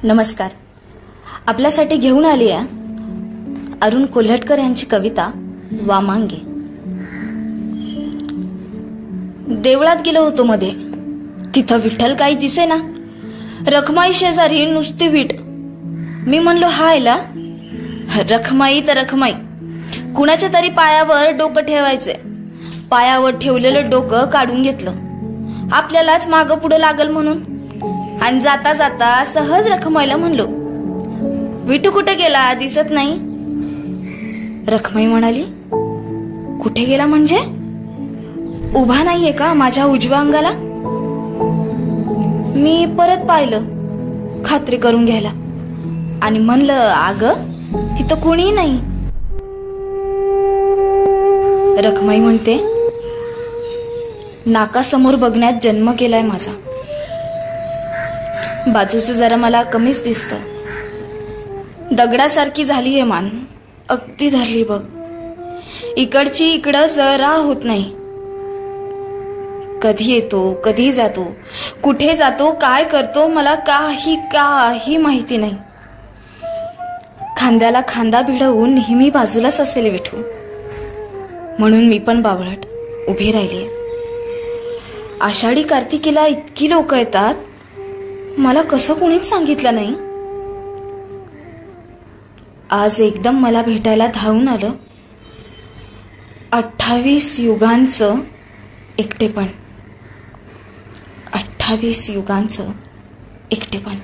नमस्कार. आपल्यासाठी घेऊन आली आहे अरुण कोल्हटकर यांची कविता वामांगे. देवळात गेलो होतो मध्ये, तिथं विठ्ठल काही दिसेना. रखमाई शेजारी नुसती वीट. मी म्हणलो हायला, रखमाई तर रखमाई, कुणाच्या तरी पायावर डोकं ठेवायचे. पायावर ठेवलेलं डोकं काढून घेतलं, आपल्यालाच मागं पुढं लागल म्हणून. आणि जाता जाता सहज रखमाईला म्हणलो, विठू कुठे गेला, दिसत नाही. रखमाई म्हणाली, कुठे गेला म्हणजे? उभा नाहीये का माझ्या उजव्या अंगाला? मी परत पाहिलं खात्री करून घ्यायला आणि म्हणलं, अगं तिथं कुणी नाही. रखमाई म्हणते, नाकासमोर बघण्यात जन्म केलाय माझा. बाजूचं जरा मला कमीच दिसतं. दगडासारखी झाली हे मान, अगदी धरली बघ. इकडची इकडं जरा होत नाही. कधी येतो, कधी जातो, कुठे जातो, काय करतो, मला काही माहिती नाही. खांद्याला खांदा भिडवून नेहमी बाजूलाच असेल विठू. म्हणून मी पण बावळट उभी राहिली. आषाढी कार्तिकीला इतकी लोक येतात, मला कसं कोणीच सांगितलं नाही. आज एकदम मला भेटायला धावून आलं 28 युगांचं एकटेपण. 28 युगांचं एकटेपण.